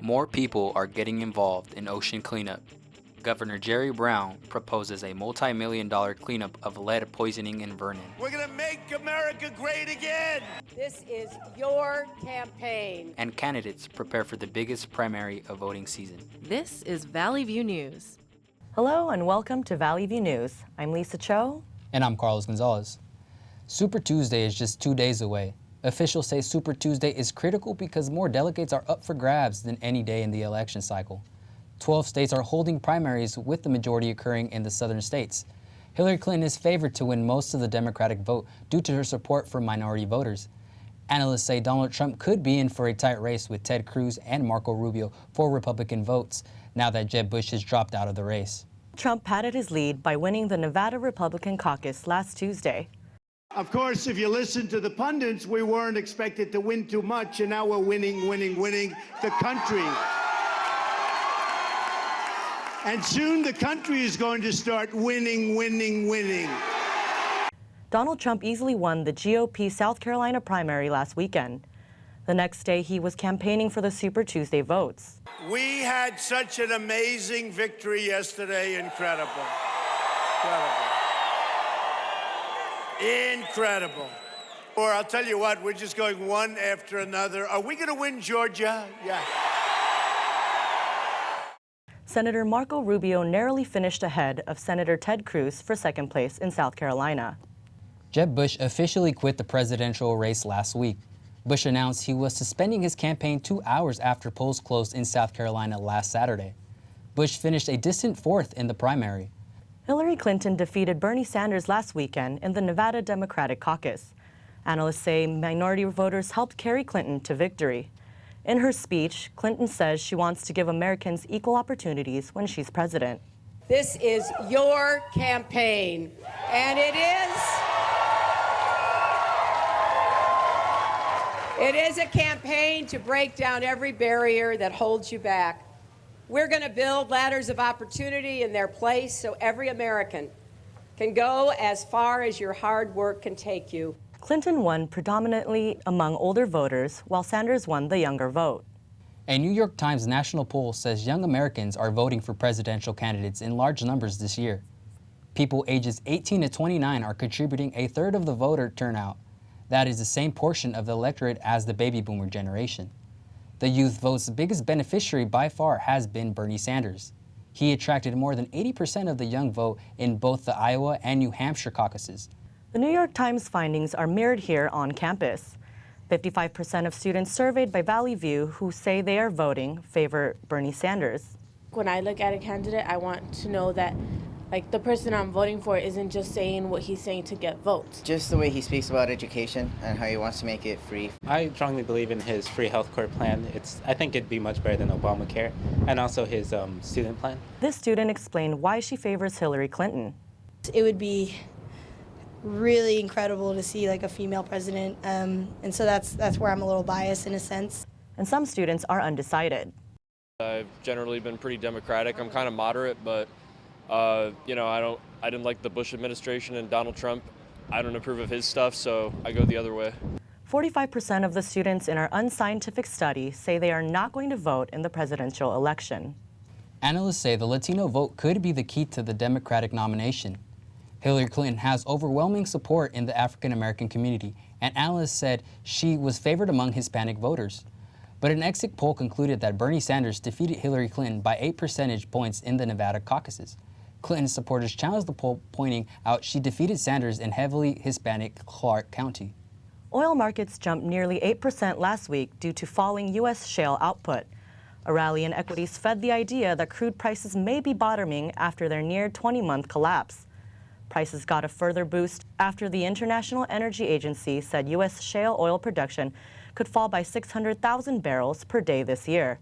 More people are getting involved in ocean cleanup. Governor Jerry Brown proposes a multi-million-dollar cleanup of lead poisoning in Vernon. We're going to make America great again. This is your campaign. And candidates prepare for the biggest primary of voting season. This is Valley View News. Hello and welcome to Valley View News. I'm Lisa Cho. And I'm Carlos Gonzalez. Super Tuesday is just 2 days away. Officials say Super Tuesday is critical because more delegates are up for grabs than any day in the election cycle. 12 states are holding primaries, with the majority occurring in the southern states. Hillary Clinton is favored to win most of the Democratic vote due to her support for minority voters. Analysts say Donald Trump could be in for a tight race with Ted Cruz and Marco Rubio for Republican votes, now that Jeb Bush has dropped out of the race. Trump padded his lead by winning the Nevada Republican caucus last Tuesday. Of course, if you listen to the pundits, we weren't expected to win too much, and now we're winning the country. And soon the country is going to start winning. Donald Trump easily won the GOP South Carolina primary last weekend. The next day, he was campaigning for the Super Tuesday votes. We had such an amazing victory yesterday. Incredible. Or I'll tell you what, we're just going one after another. Are we going to win Georgia? Yeah. Senator Marco Rubio narrowly finished ahead of Senator Ted Cruz for second place in South Carolina. Jeb Bush officially quit the presidential race last week. Bush announced he was suspending his campaign 2 hours after polls closed in South Carolina last Saturday. Bush finished a distant fourth in the primary. Hillary Clinton defeated Bernie Sanders last weekend in the Nevada Democratic caucus. Analysts say minority voters helped carry Clinton to victory. In her speech, Clinton says she wants to give Americans equal opportunities when she's president. This is your campaign, and it is a campaign to break down every barrier that holds you back. We're going to build ladders of opportunity in their place so every American can go as far as your hard work can take you. Clinton won predominantly among older voters, while Sanders won the younger vote. A New York Times national poll says young Americans are voting for presidential candidates in large numbers this year. People ages 18 to 29 are contributing a third of the voter turnout. That is the same portion of the electorate as the baby boomer generation. The youth vote's biggest beneficiary by far has been Bernie Sanders. He attracted more than 80% of the young vote in both the Iowa and New Hampshire caucuses. The New York Times findings are mirrored here on campus. 55% of students surveyed by Valley View who say they are voting favor Bernie Sanders. When I look at a candidate, I want to know that the person I'm voting for isn't just saying what he's saying to get votes. Just the way he speaks about education and how he wants to make it free. I strongly believe in his free healthcare plan. I think it'd be much better than Obamacare, and also his student plan. This student explained why she favors Hillary Clinton. It would be really incredible to see a female president, and so that's where I'm a little biased in a sense. And some students are undecided. I've generally been pretty Democratic. I'm kind of moderate, but I didn't like the Bush administration and Donald Trump. I don't approve of his stuff, so I go the other way. 45% of the students in our unscientific study say they are not going to vote in the presidential election. Analysts say the Latino vote could be the key to the Democratic nomination. Hillary Clinton has overwhelming support in the African American community, and analysts said she was favored among Hispanic voters. But an exit poll concluded that Bernie Sanders defeated Hillary Clinton by 8 percentage points in the Nevada caucuses. Clinton's supporters challenged the poll, pointing out she defeated Sanders in heavily Hispanic Clark County. Oil markets jumped nearly 8% last week due to falling U.S. shale output. A rally in equities fed the idea that crude prices may be bottoming after their near 20-month collapse. Prices got a further boost after the International Energy Agency said U.S. shale oil production could fall by 600,000 barrels per day this year.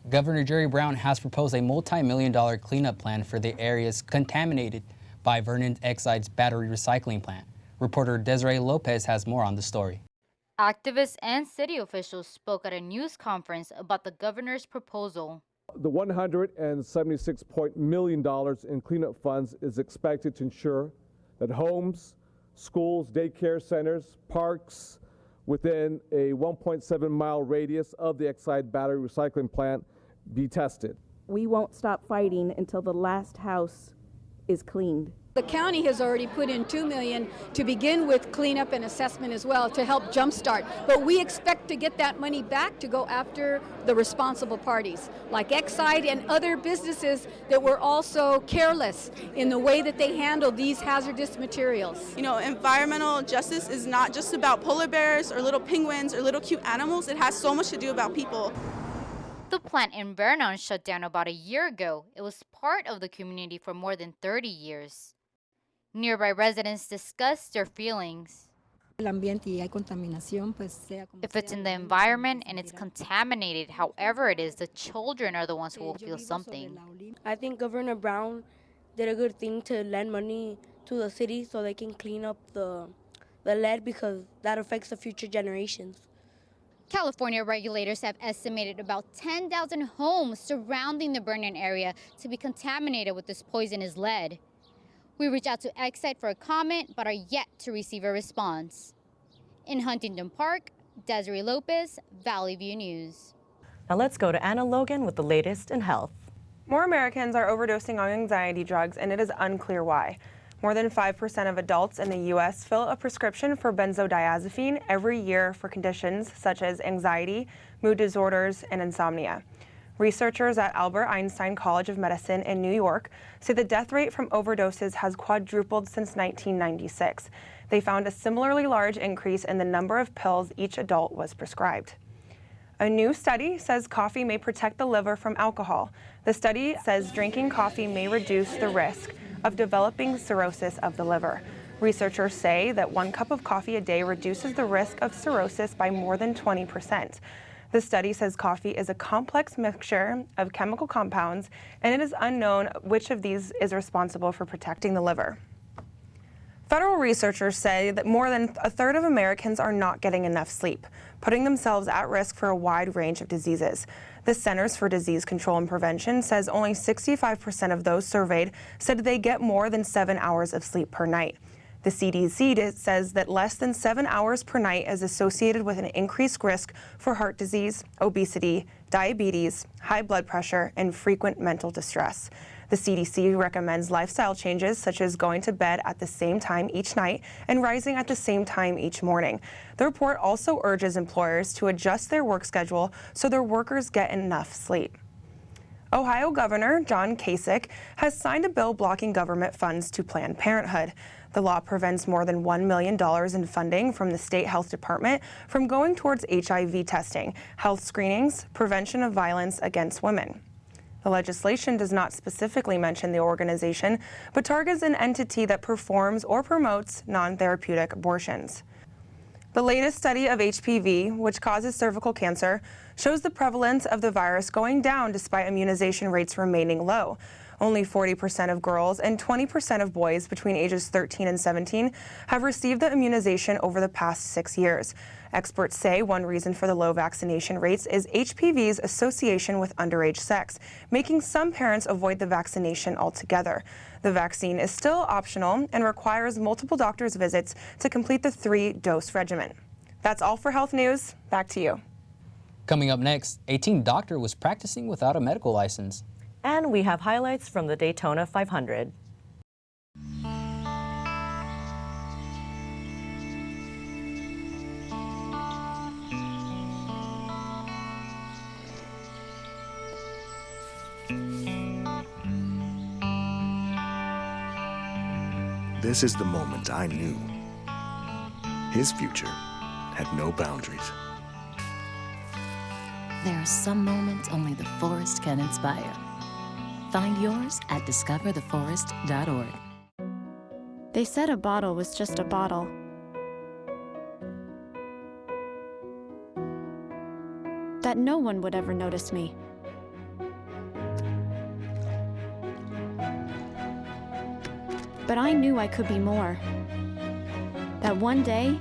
Governor Jerry Brown has proposed a multi-million-dollar cleanup plan for the areas contaminated by Vernon Exide's battery recycling plant. Reporter Desiree Lopez has more on the story. Activists and city officials spoke at a news conference about the governor's proposal. The $176 million in cleanup funds is expected to ensure that homes, schools, daycare centers, parks within a 1.7-mile radius of the Exide battery recycling plant be tested. We won't stop fighting until the last house is cleaned. The county has already put in $2 million to begin with cleanup and assessment as well to help jumpstart. But we expect to get that money back to go after the responsible parties, like Exide and other businesses that were also careless in the way that they handled these hazardous materials. You know, environmental justice is not just about polar bears or little penguins or little cute animals. It has so much to do about people. The plant in Vernon shut down about a year ago. It was part of the community for more than 30 years. Nearby residents discussed their feelings. If it's in the environment and it's contaminated, however it is, the children are the ones who will feel something. I think Governor Brown did a good thing to lend money to the city so they can clean up the lead, because that affects the future generations. California regulators have estimated about 10,000 homes surrounding the Vernon area to be contaminated with this poisonous lead. We reached out to Exide for a comment, but are yet to receive a response. In Huntington Park, Desiree Lopez, Valley View News. Now let's go to Anna Logan with the latest in health. More Americans are overdosing on anxiety drugs, and it is unclear why. More than 5% of adults in the U.S. fill a prescription for benzodiazepine every year for conditions such as anxiety, mood disorders, and insomnia. Researchers at Albert Einstein College of Medicine in New York say the death rate from overdoses has quadrupled since 1996. They found a similarly large increase in the number of pills each adult was prescribed. A new study says coffee may protect the liver from alcohol. The study says drinking coffee may reduce the risk of developing cirrhosis of the liver. Researchers say that 1 cup of coffee a day reduces the risk of cirrhosis by more than 20%. The study says coffee is a complex mixture of chemical compounds, and it is unknown which of these is responsible for protecting the liver. Federal researchers say that more than a third of Americans are not getting enough sleep, putting themselves at risk for a wide range of diseases. The Centers for Disease Control and Prevention says only 65% of those surveyed said they get more than 7 hours of sleep per night. The CDC says that less than 7 hours per night is associated with an increased risk for heart disease, obesity, diabetes, high blood pressure, and frequent mental distress. The CDC recommends lifestyle changes such as going to bed at the same time each night and rising at the same time each morning. The report also urges employers to adjust their work schedule so their workers get enough sleep. Ohio Governor John Kasich has signed a bill blocking government funds to Planned Parenthood. The law prevents more than $1 million in funding from the state health department from going towards HIV testing, health screenings, prevention of violence against women. The legislation does not specifically mention the organization, but targets an entity that performs or promotes non-therapeutic abortions. The latest study of HPV, which causes cervical cancer, shows the prevalence of the virus going down despite immunization rates remaining low. Only 40% of girls and 20% of boys between ages 13 and 17 have received the immunization over the past 6 years. Experts say one reason for the low vaccination rates is HPV's association with underage sex, making some parents avoid the vaccination altogether. The vaccine is still optional and requires multiple doctor's visits to complete the 3-dose regimen. That's all for health news. Back to you. Coming up next, a teen doctor was practicing without a medical license. And we have highlights from the Daytona 500. This is the moment I knew. His future had no boundaries. There are some moments only the forest can inspire. Find yours at discovertheforest.org. They said a bottle was just a bottle. That no one would ever notice me. But I knew I could be more. That one day,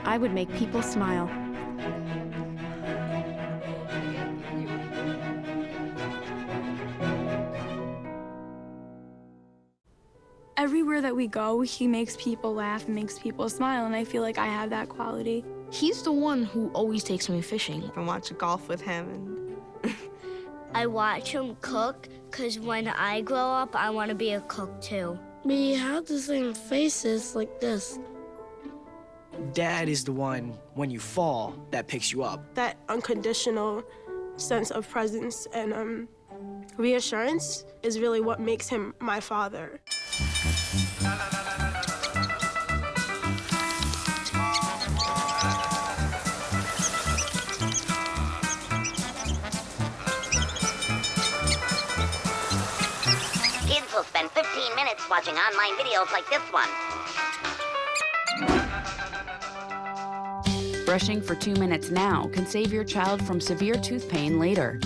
I would make people smile. Everywhere that we go, he makes people laugh and makes people smile, and I feel like I have that quality. He's the one who always takes me fishing. I watch golf with him, and I watch him cook because when I grow up, I want to be a cook too. We have the same faces like this. Dad is the one, when you fall, that picks you up. That unconditional sense of presence and reassurance is really what makes him my father. Kids will spend 15 minutes watching online videos like this one. Brushing for 2 minutes now can save your child from severe tooth pain later.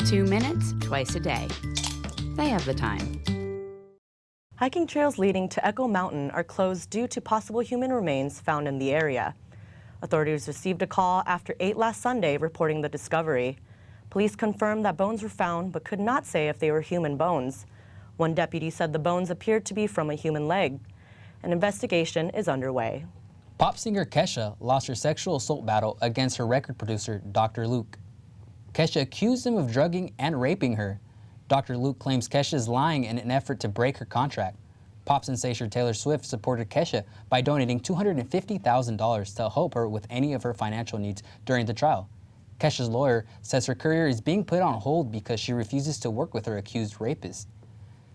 2 minutes twice a day. They have the time. Hiking trails leading to Echo Mountain are closed due to possible human remains found in the area. Authorities received a call after 8 last Sunday reporting the discovery. Police confirmed that bones were found but could not say if they were human bones. One deputy said the bones appeared to be from a human leg. An investigation is underway. Pop singer Kesha lost her sexual assault battle against her record producer, Dr. Luke. Kesha accused him of drugging and raping her. Dr. Luke claims Kesha is lying in an effort to break her contract. Pop sensation Taylor Swift supported Kesha by donating $250,000 to help her with any of her financial needs during the trial. Kesha's lawyer says her career is being put on hold because she refuses to work with her accused rapist.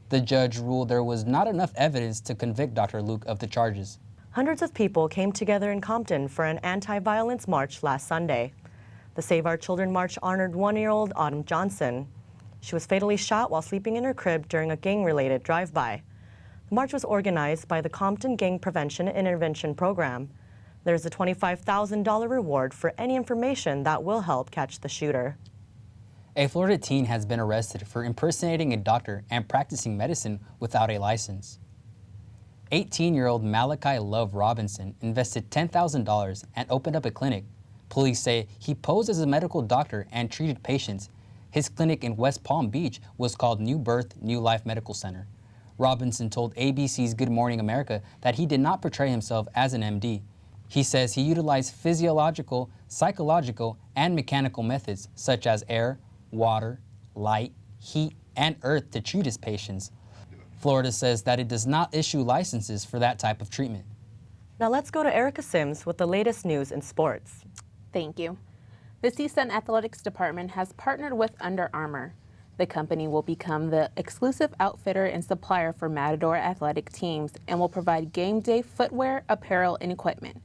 The judge ruled there was not enough evidence to convict Dr. Luke of the charges. Hundreds of people came together in Compton for an anti-violence march last Sunday. The Save Our Children march honored 1-year-old Autumn Johnson. She was fatally shot while sleeping in her crib during a gang-related drive-by. The march was organized by the Compton Gang Prevention and Intervention Program. There's a $25,000 reward for any information that will help catch the shooter. A Florida teen has been arrested for impersonating a doctor and practicing medicine without a license. 18-year-old Malachi Love Robinson invested $10,000 and opened up a clinic. Police say he posed as a medical doctor and treated patients. His clinic in West Palm Beach was called New Birth, New Life Medical Center. Robinson told ABC's Good Morning America that he did not portray himself as an MD. He says he utilized physiological, psychological, and mechanical methods such as air, water, light, heat, and earth to treat his patients. Florida says that it does not issue licenses for that type of treatment. Now let's go to Erica Sims with the latest news in sports. Thank you. The CSUN Athletics Department has partnered with Under Armour. The company will become the exclusive outfitter and supplier for Matador athletic teams and will provide game day footwear, apparel, and equipment.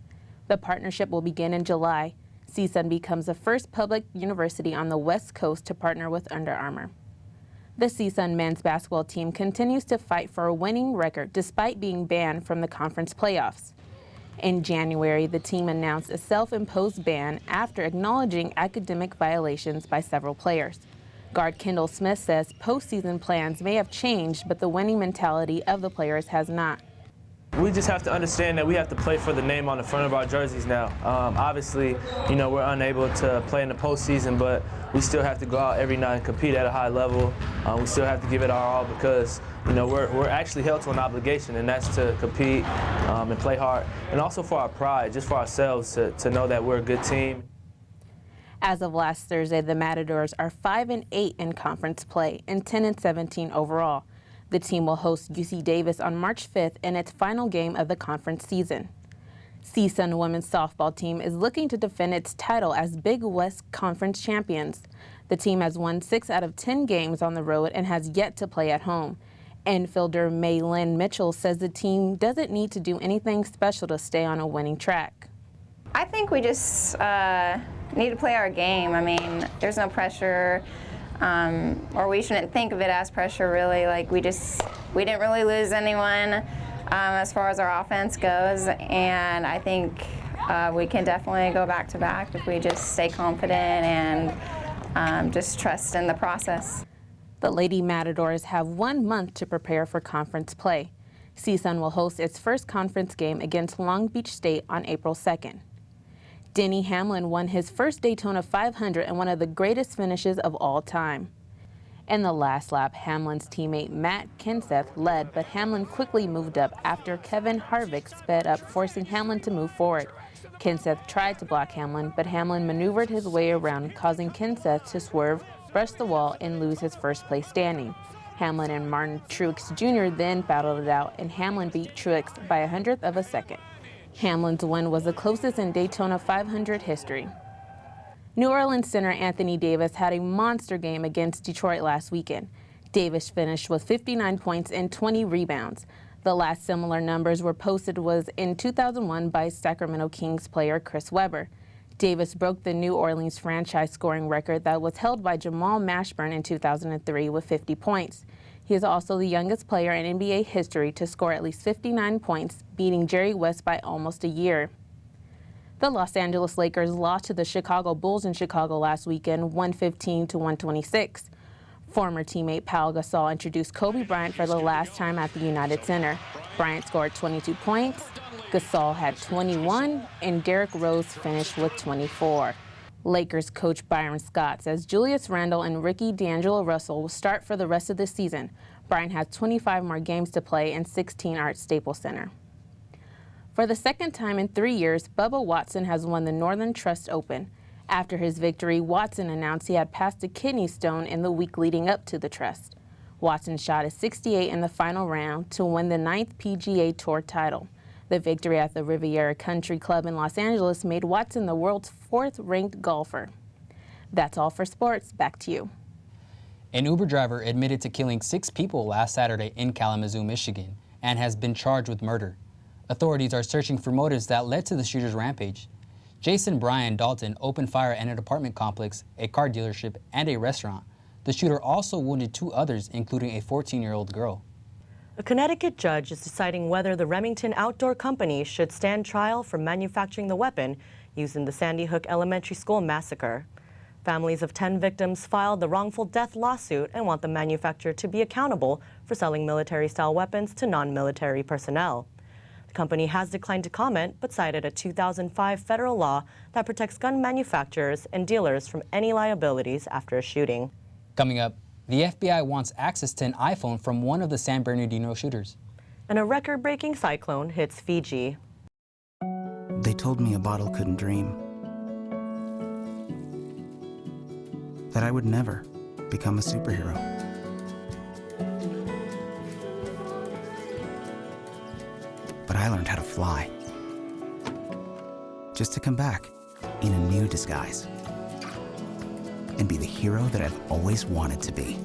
The partnership will begin in July. CSUN becomes the first public university on the West Coast to partner with Under Armour. The CSUN men's basketball team continues to fight for a winning record despite being banned from the conference playoffs. In January, the team announced a self-imposed ban after acknowledging academic violations by several players. Guard Kendall Smith says postseason plans may have changed, but the winning mentality of the players has not. We just have to understand that we have to play for the name on the front of our jerseys now. Obviously, we're unable to play in the postseason, but we still have to go out every night and compete at a high level. We still have to give it our all because, we're actually held to an obligation, and that's to compete and play hard. And also for our pride, just for ourselves to know that we're a good team. As of last Thursday, the Matadors are 5-8 in conference play and 10-17 overall. The team will host UC Davis on March 5th in its final game of the conference season. CSUN women's softball team is looking to defend its title as Big West Conference champions. The team has won 6 out of 10 games on the road and has yet to play at home. Infielder Maylin Mitchell says the team doesn't need to do anything special to stay on a winning track. I think we just need to play our game. I mean, there's no pressure. Or we shouldn't think of it as pressure, really. Like, we didn't really lose anyone as far as our offense goes, and I think we can definitely go back to back if we just stay confident and just trust in the process. The Lady Matadors have 1 month to prepare for conference play. CSUN will host its first conference game against Long Beach State on April 2nd. Denny Hamlin won his first Daytona 500 and one of the greatest finishes of all time. In the last lap, Hamlin's teammate Matt Kenseth led, but Hamlin quickly moved up after Kevin Harvick sped up, forcing Hamlin to move forward. Kenseth tried to block Hamlin, but Hamlin maneuvered his way around, causing Kenseth to swerve brush the wall and lose his first place standing. Hamlin and Martin Truex Jr. then battled it out, and Hamlin beat Truex by 100th of a second. Hamlin's win was the closest in Daytona 500 history. New Orleans center Anthony Davis had a monster game against Detroit last weekend. Davis finished with 59 points and 20 rebounds. The last similar numbers were posted was in 2001 by Sacramento Kings player Chris Webber. Davis broke the New Orleans franchise scoring record that was held by Jamal Mashburn in 2003 with 50 points. He is also the youngest player in NBA history to score at least 59 points, beating Jerry West by almost a year. The Los Angeles Lakers lost to the Chicago Bulls in Chicago last weekend, 115-126. Former teammate Pau Gasol introduced Kobe Bryant for the last time at the United Center. Bryant scored 22 points, Gasol had 21, and Derrick Rose finished with 24. Lakers coach Byron Scott says Julius Randle and Ricky D'Angelo Russell will start for the rest of the season. Bryant has 25 more games to play and 16 are at Staples Center. For the second time in 3 years, Bubba Watson has won the Northern Trust Open. After his victory, Watson announced he had passed a kidney stone in the week leading up to the Trust. Watson shot a 68 in the final round to win the 9th PGA Tour title. The victory at the Riviera Country Club in Los Angeles made Watson the world's 4th-ranked golfer. That's all for sports. Back to you. An Uber driver admitted to killing 6 people last Saturday in Kalamazoo, Michigan, and has been charged with murder. Authorities are searching for motives that led to the shooter's rampage. Jason Brian Dalton opened fire at an apartment complex, a car dealership, and a restaurant. The shooter also wounded 2 others, including a 14-year-old girl. A Connecticut judge is deciding whether the Remington Outdoor Company should stand trial for manufacturing the weapon used in the Sandy Hook Elementary School massacre. Families of 10 victims filed the wrongful death lawsuit and want the manufacturer to be accountable for selling military-style weapons to non-military personnel. The company has declined to comment, but cited a 2005 federal law that protects gun manufacturers and dealers from any liabilities after a shooting. Coming up, the FBI wants access to an iPhone from one of the San Bernardino shooters. And a record-breaking cyclone hits Fiji. They told me a bottle couldn't dream. That I would never become a superhero. But I learned how to fly. Just to come back in a new disguise. And be the hero that I've always wanted to be.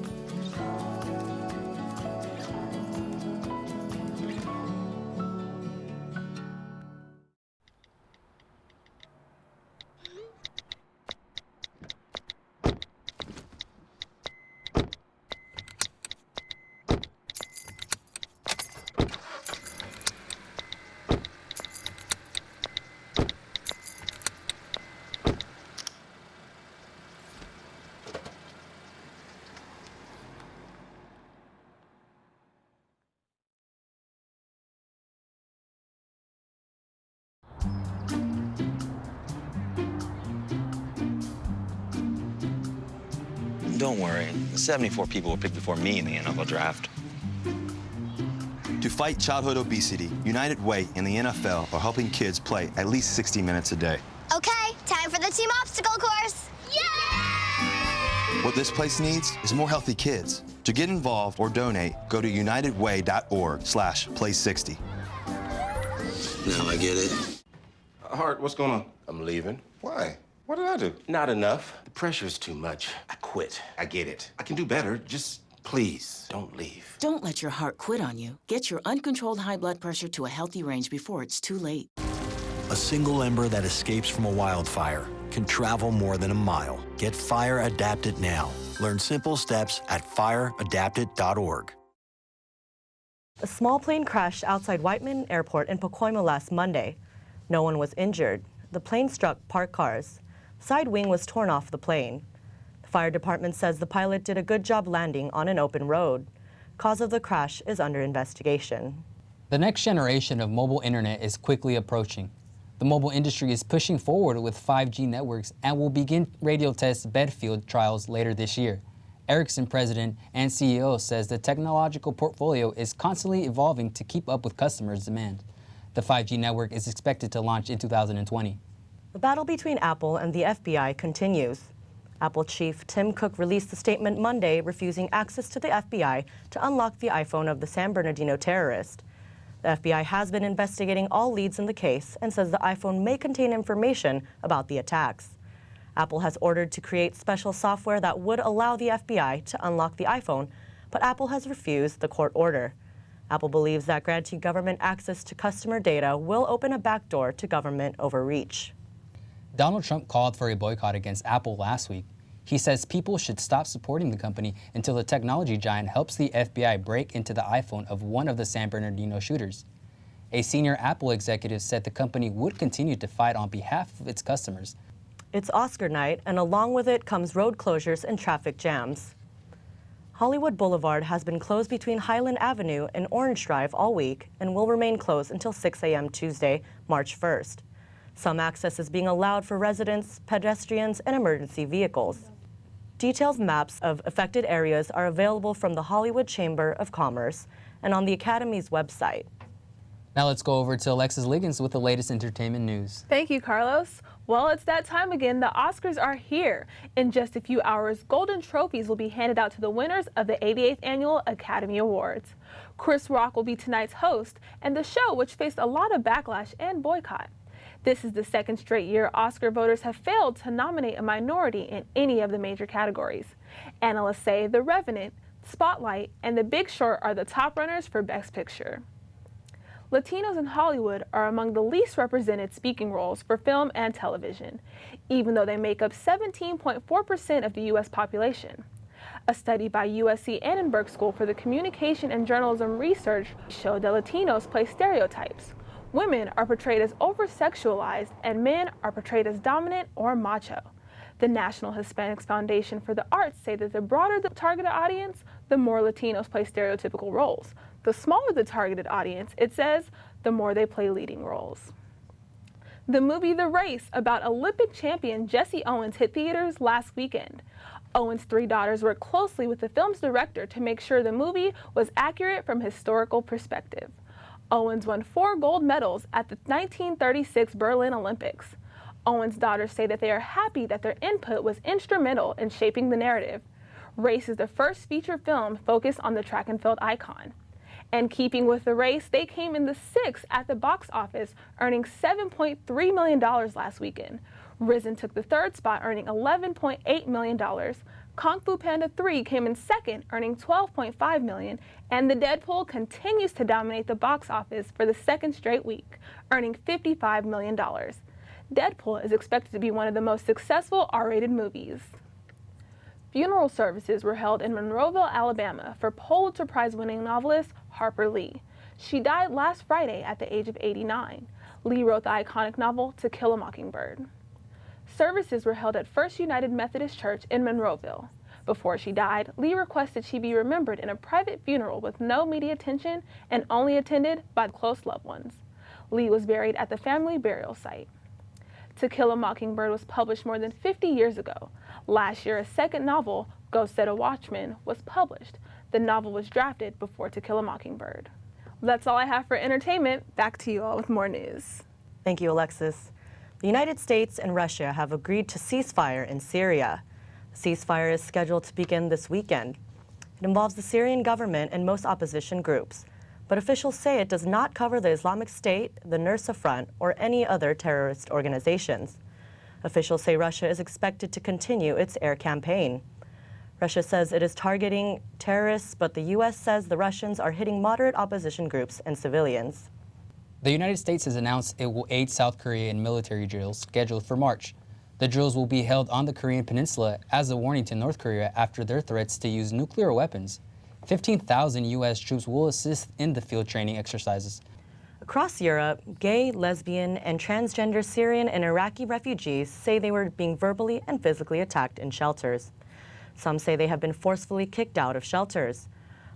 Don't worry, 74 people were picked before me in the NFL draft. To fight childhood obesity, United Way and the NFL are helping kids play at least 60 minutes a day. Okay, time for the team obstacle course. Yay! What this place needs is more healthy kids. To get involved or donate, go to unitedway.org/play60. Now I get it. Hart, what's going on? I'm leaving. Why? What did I do? Not enough. The pressure's too much. I quit. I get it. I can do better. Just please, don't leave. Don't let your heart quit on you. Get your uncontrolled high blood pressure to a healthy range before it's too late. A single ember that escapes from a wildfire can travel more than a mile. Get Fire Adapted now. Learn simple steps at fireadapted.org. A small plane crashed outside Whiteman Airport in Pacoima last Monday. No one was injured. The plane struck parked cars. The side wing was torn off the plane. The fire department says the pilot did a good job landing on an open road. Cause of the crash is under investigation. The next generation of mobile internet is quickly approaching. The mobile industry is pushing forward with 5G networks and will begin radio test Bedfield trials later this year. Ericsson president and CEO says the technological portfolio is constantly evolving to keep up with customers' demand. The 5G network is expected to launch in 2020. The battle between Apple and the FBI continues. Apple chief Tim Cook released a statement Monday refusing access to the FBI to unlock the iPhone of the San Bernardino terrorist. The FBI has been investigating all leads in the case and says the iPhone may contain information about the attacks. Apple has ordered to create special software that would allow the FBI to unlock the iPhone, but Apple has refused the court order. Apple believes that granting government access to customer data will open a backdoor to government overreach. Donald Trump called for a boycott against Apple last week. He says people should stop supporting the company until the technology giant helps the FBI break into the iPhone of one of the San Bernardino shooters. A senior Apple executive said the company would continue to fight on behalf of its customers. It's Oscar night, and along with it comes road closures and traffic jams. Hollywood Boulevard has been closed between Highland Avenue and Orange Drive all week and will remain closed until 6 a.m. Tuesday, March 1st. Some access is being allowed for residents, pedestrians, and emergency vehicles. Detailed maps of affected areas are available from the Hollywood Chamber of Commerce and on the Academy's website. Now let's go over to Alexis Liggins with the latest entertainment news. Thank you, Carlos. Well, it's that time again. The Oscars are here. In just a few hours, golden trophies will be handed out to the winners of the 88th Annual Academy Awards. Chris Rock will be tonight's host, and the show, which faced a lot of backlash and boycott. This is the second straight year Oscar voters have failed to nominate a minority in any of the major categories. Analysts say The Revenant, Spotlight, and The Big Short are the top runners for Best Picture. Latinos in Hollywood are among the least represented speaking roles for film and television, even though they make up 17.4% of the U.S. population. A study by USC Annenberg School for the Communication and Journalism Research showed that Latinos play stereotypes. Women are portrayed as over-sexualized and men are portrayed as dominant or macho. The National Hispanics Foundation for the Arts say that the broader the targeted audience, the more Latinos play stereotypical roles. The smaller the targeted audience, it says, the more they play leading roles. The movie The Race, about Olympic champion Jesse Owens, hit theaters last weekend. Owens' three daughters worked closely with the film's director to make sure the movie was accurate from a historical perspective. Owens won 4 gold medals at the 1936 Berlin Olympics. Owens' daughters say that they are happy that their input was instrumental in shaping the narrative. Race is the first feature film focused on the track and field icon. And keeping with The Race, they came in the 6th at the box office, earning $7.3 million last weekend. Risen took the 3rd spot, earning $11.8 million. Kung Fu Panda 3 came in 2nd, earning $12.5 million, and The Deadpool continues to dominate the box office for the 2nd straight week, earning $55 million. Deadpool is expected to be one of the most successful R-rated movies. Funeral services were held in Monroeville, Alabama for Pulitzer Prize-winning novelist Harper Lee. She died last Friday at the age of 89. Lee wrote the iconic novel To Kill a Mockingbird. Services were held at First United Methodist Church in Monroeville. Before she died, Lee requested she be remembered in a private funeral with no media attention and only attended by close loved ones. Lee was buried at the family burial site. To Kill a Mockingbird was published more than 50 years ago. Last year, a second novel, Go Set a Watchman, was published. The novel was drafted before To Kill a Mockingbird. That's all I have for entertainment. Back to you all with more news. Thank you, Alexis. The United States and Russia have agreed to ceasefire in Syria. The ceasefire is scheduled to begin this weekend. It involves the Syrian government and most opposition groups, but officials say it does not cover the Islamic State, the Nusra Front, or any other terrorist organizations. Officials say Russia is expected to continue its air campaign. Russia says it is targeting terrorists, but the U.S. says the Russians are hitting moderate opposition groups and civilians. The United States has announced it will aid South Korea in military drills scheduled for March. The drills will be held on the Korean Peninsula as a warning to North Korea after their threats to use nuclear weapons. 15,000 U.S. troops will assist in the field training exercises. Across Europe, gay, lesbian, and transgender Syrian and Iraqi refugees say they were being verbally and physically attacked in shelters. Some say they have been forcefully kicked out of shelters.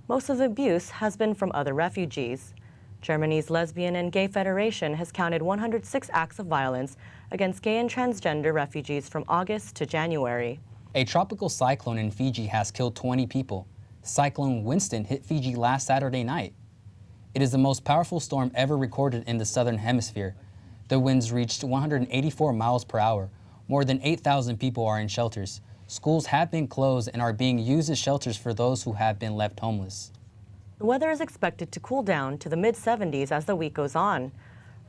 Most of the abuse has been from other refugees. Germany's Lesbian and Gay Federation has counted 106 acts of violence against gay and transgender refugees from August to January. A tropical cyclone in Fiji has killed 20 people. Cyclone Winston hit Fiji last Saturday night. It is the most powerful storm ever recorded in the southern hemisphere. The winds reached 184 miles per hour. More than 8,000 people are in shelters. Schools have been closed and are being used as shelters for those who have been left homeless. The weather is expected to cool down to the mid-70s as the week goes on.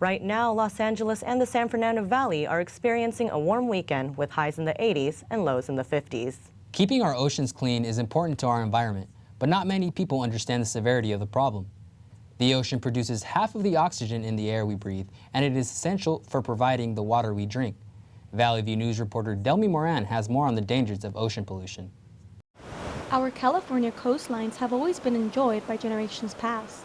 Right now, Los Angeles and the San Fernando Valley are experiencing a warm weekend with highs in the 80s and lows in the 50s. Keeping our oceans clean is important to our environment, but not many people understand the severity of the problem. The ocean produces half of the oxygen in the air we breathe, and it is essential for providing the water we drink. Valley View News reporter Delmy Moran has more on the dangers of ocean pollution. Our California coastlines have always been enjoyed by generations past.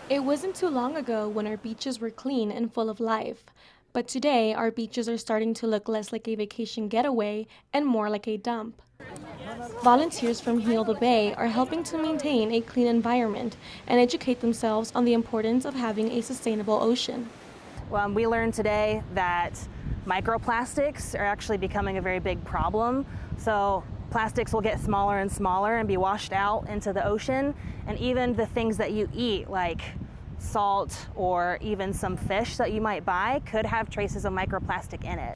It wasn't too long ago when our beaches were clean and full of life, but today our beaches are starting to look less like a vacation getaway and more like a dump. Volunteers from Heal the Bay are helping to maintain a clean environment and educate themselves on the importance of having a sustainable ocean. Well, we learned today that microplastics are actually becoming a very big problem. So plastics will get smaller and smaller and be washed out into the ocean. And even the things that you eat, like salt or even some fish that you might buy, could have traces of microplastic in it.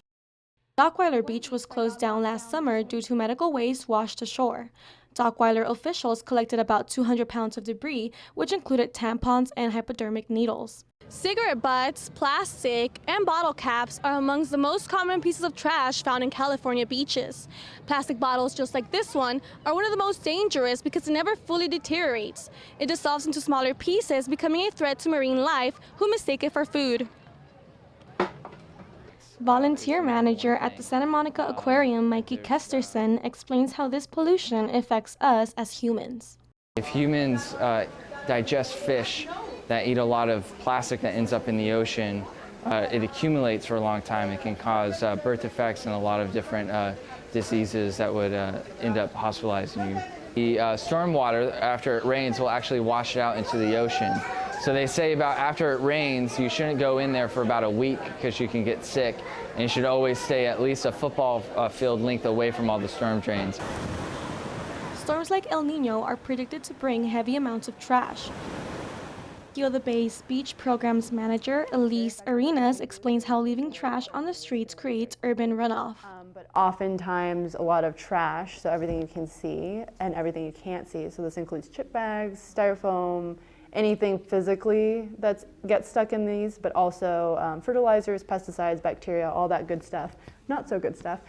Dockweiler Beach was closed down last summer due to medical waste washed ashore. Dockweiler officials collected about 200 pounds of debris, which included tampons and hypodermic needles. Cigarette butts, plastic, and bottle caps are amongst the most common pieces of trash found in California beaches. Plastic bottles just like this one are one of the most dangerous because it never fully deteriorates. It dissolves into smaller pieces, becoming a threat to marine life who mistake it for food. Volunteer manager at the Santa Monica Aquarium, Mikey Kesterson, explains how this pollution affects us as humans. If humans digest fish that eat a lot of plastic that ends up in the ocean, it accumulates for a long time. It can cause birth defects and a lot of different diseases that would end up hospitalizing you. The storm water, after it rains, will actually wash it out into the ocean. So they say about after it rains, you shouldn't go in there for about a week because you can get sick, and you should always stay at least a football field length away from all the storm drains. Storms like El Nino are predicted to bring heavy amounts of trash. Heal the Bay's beach programs manager, Elise Arenas, explains how leaving trash on the streets creates urban runoff. But oftentimes a lot of trash, so everything you can see and everything you can't see. So this includes chip bags, styrofoam, anything physically that gets stuck in these, but also fertilizers, pesticides, bacteria, all that good stuff, not so good stuff,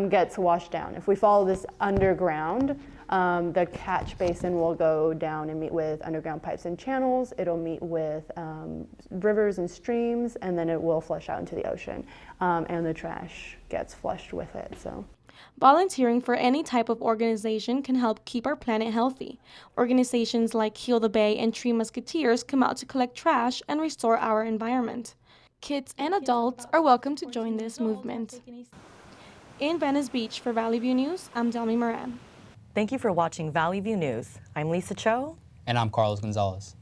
gets washed down. If we follow this underground, the catch basin will go down and meet with underground pipes and channels. It'll meet with rivers and streams, and then it will flush out into the ocean, and the trash gets flushed with it. So. Volunteering for any type of organization can help keep our planet healthy. Organizations like Heal the Bay and Tree Musketeers come out to collect trash and restore our environment. Kids and adults are welcome to join this movement. In Venice Beach for Valley View News, I'm Delmy Moran. Thank you for watching Valley View News. I'm Lisa Cho. And I'm Carlos Gonzalez.